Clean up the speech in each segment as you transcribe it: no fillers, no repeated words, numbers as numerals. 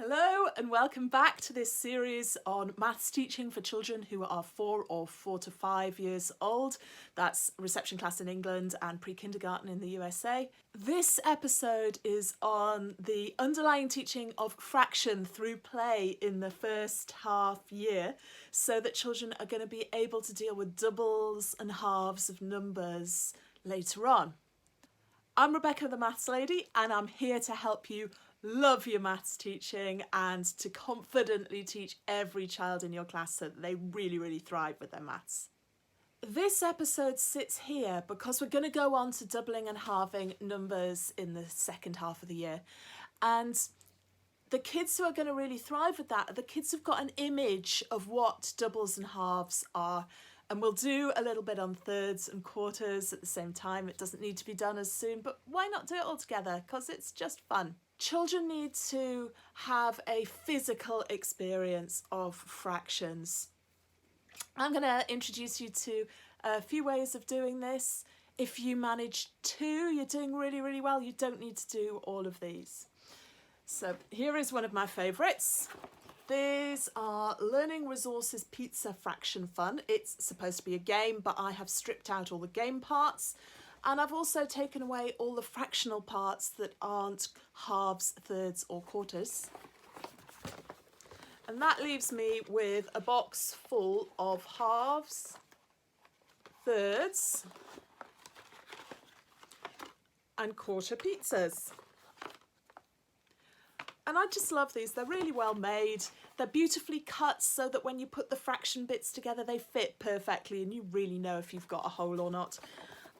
Hello and welcome back to this series on maths teaching for children who are 4 or 4 to 5 years old. That's reception class in England and pre-kindergarten in the USA. This episode is on the underlying teaching of fraction through play in the first half year, so that children are going to be able to deal with doubles and halves of numbers later on. I'm Rebecca the Maths Lady, and I'm here to help you love your maths teaching and to confidently teach every child in your class so that they really thrive with their maths. This episode sits here because we're going to go on to doubling and halving numbers in the second half of the year, and the kids who are going to really thrive with that are the kids who've got an image of what doubles and halves are. And we'll do a little bit on thirds and quarters at the same time. It doesn't need to be done as soon, but why not do it all together? Because it's just fun. Children need to have a physical experience of fractions. I'm going to introduce you to a few ways of doing this. If you manage 2, you're doing really well. You don't need to do all of these. So here is one of my favourites. These are Learning Resources Pizza Fraction Fun. It's supposed to be a game, but I have stripped out all the game parts, and I've also taken away all the fractional parts that aren't halves, thirds or quarters. And that leaves me with a box full of halves, thirds and quarter pizzas. And I just love these. They're really well made. They're beautifully cut so that when you put the fraction bits together, they fit perfectly and you really know if you've got a hole or not.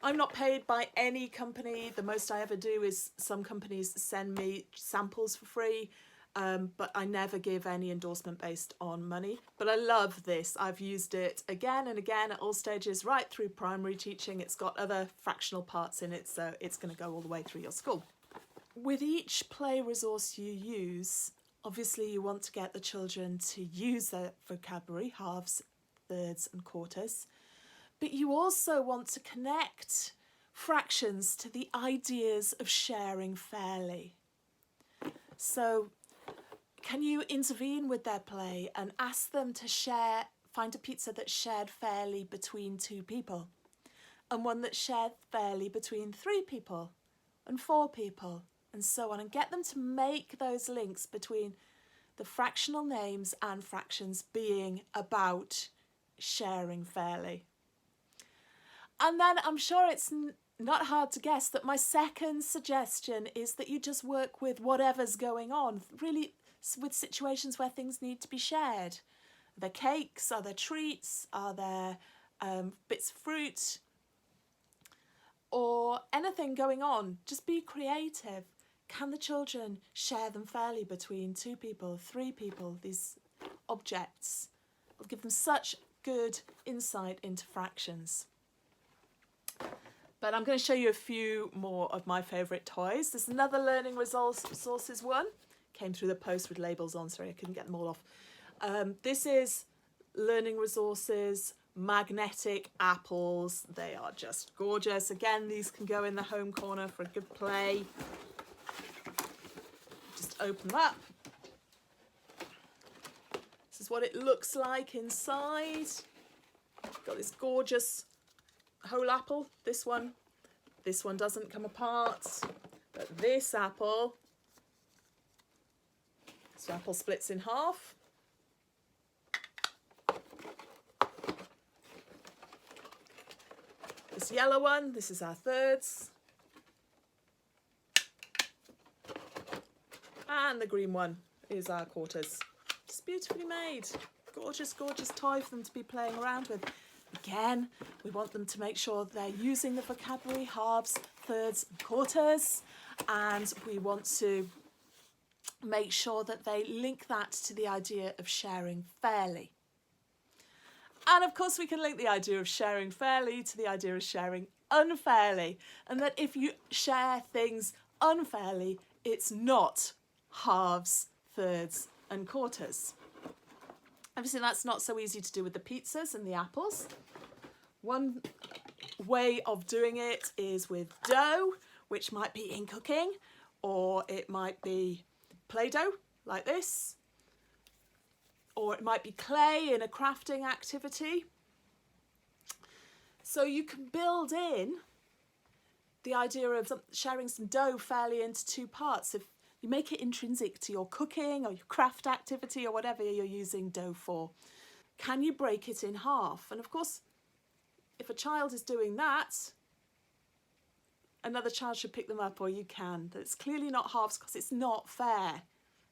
I'm not paid by any company. The most I ever do is some companies send me samples for free, but I never give any endorsement based on money. But I love this. I've used it again and again at all stages, right through primary teaching. It's got other fractional parts in it, so it's going to go all the way through your school. With each play resource you use, obviously you want to get the children to use their vocabulary, halves, thirds and quarters, but you also want to connect fractions to the ideas of sharing fairly. So can you intervene with their play and ask them to find a pizza that's shared fairly between 2 people, and one that's shared fairly between 3 people and 4 people, and so on, and get them to make those links between the fractional names and fractions being about sharing fairly. And then I'm sure it's not hard to guess that my second suggestion is that you just work with whatever's going on, really with situations where things need to be shared. Are there cakes? Are there treats? Are there bits of fruit? Or anything going on? Just be creative. Can the children share them fairly between 2 people, 3 people, these objects? It'll give them such good insight into fractions. But I'm going to show you a few more of my favourite toys. There's another Learning Resources one. Came through the post with labels on, sorry I couldn't get them all off. This is Learning Resources magnetic apples. They are just gorgeous. Again, these can go in the home corner for a good play. Just open them up. This is what it looks like inside. Got this gorgeous whole apple. This one doesn't come apart, but this apple splits in half. This yellow one, this is our thirds. And the green one is our quarters. Just beautifully made. Gorgeous toy for them to be playing around with. Again, we want them to make sure they're using the vocabulary, halves, thirds and quarters. And we want to make sure that they link that to the idea of sharing fairly. And of course we can link the idea of sharing fairly to the idea of sharing unfairly. And that if you share things unfairly, it's not halves, thirds and quarters. Obviously that's not so easy to do with the pizzas and the apples. One way of doing it is with dough, which might be in cooking, or it might be Play-Doh, like this, or it might be clay in a crafting activity. So you can build in the idea of sharing some dough fairly into two parts. If you make it intrinsic to your cooking or your craft activity or whatever you're using dough for, can you break it in half? And of course, if a child is doing that, another child should pick them up, or you can. It's clearly not halves because it's not fair.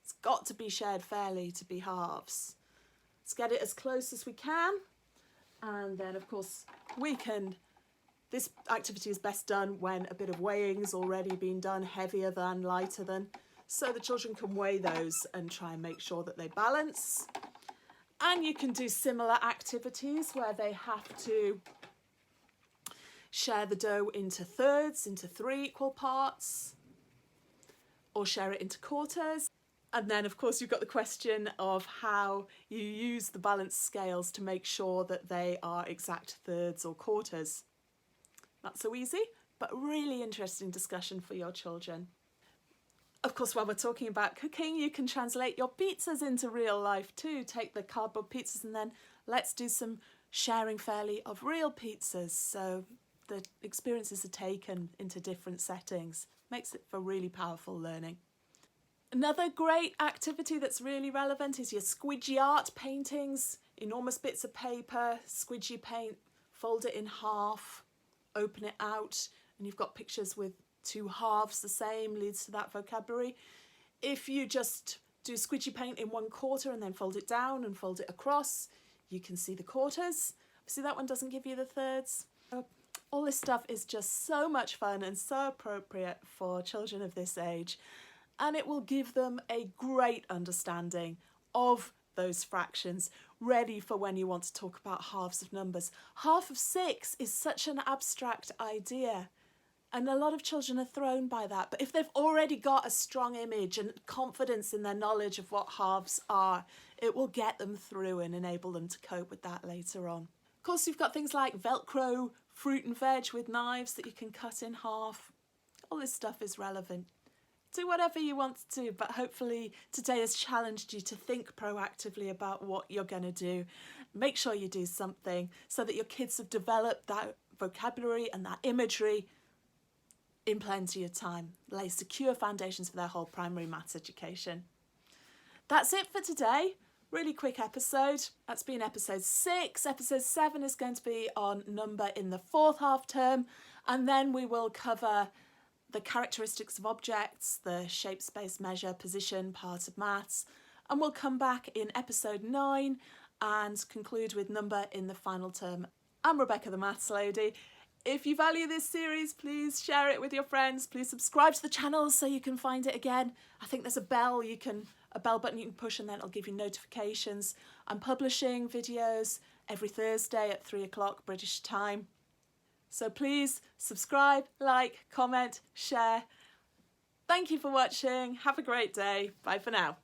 It's got to be shared fairly to be halves. Let's get it as close as we can. And then, of course, this activity is best done when a bit of weighing's already been done, heavier than, lighter than, so the children can weigh those and try and make sure that they balance. And you can do similar activities where they have to share the dough into thirds, into 3 equal parts, or share it into quarters. And then, of course, you've got the question of how you use the balance scales to make sure that they are exact thirds or quarters. Not so easy, but really interesting discussion for your children. Of course, while we're talking about cooking, you can translate your pizzas into real life too. Take the cardboard pizzas and then let's do some sharing fairly of real pizzas. So the experiences are taken into different settings. Makes it for really powerful learning. Another great activity that's really relevant is your squidgy art paintings. Enormous bits of paper, squidgy paint, fold it in half, open it out, and you've got pictures with 2 halves the same, leads to that vocabulary. If you just do squidgy paint in 1/4 and then fold it down and fold it across, you can see the quarters. See, that one doesn't give you the thirds. All this stuff is just so much fun and so appropriate for children of this age, and it will give them a great understanding of those fractions, ready for when you want to talk about halves of numbers. Half of 6 is such an abstract idea, and a lot of children are thrown by that. But if they've already got a strong image and confidence in their knowledge of what halves are, it will get them through and enable them to cope with that later on. Of course, you've got things like Velcro, fruit and veg with knives that you can cut in half. All this stuff is relevant. Do whatever you want to do, but hopefully today has challenged you to think proactively about what you're going to do. Make sure you do something so that your kids have developed that vocabulary and that imagery in plenty of time. Lay secure foundations for their whole primary maths education. That's it for today. Really quick episode. That's been episode 6. Episode 7 is going to be on number in the 4th half term, and then we will cover the characteristics of objects, the shape, space, measure, position part of maths, and we'll come back in episode 9 and conclude with number in the final term. I'm Rebecca the Maths Lady. If you value this series, please share it with your friends. Please subscribe to the channel so you can find it again. I think there's a bell button you can push, and then it'll give you notifications. I'm publishing videos every Thursday at 3 o'clock British time. So please subscribe, like, comment, share. Thank you for watching. Have a great day. Bye for now.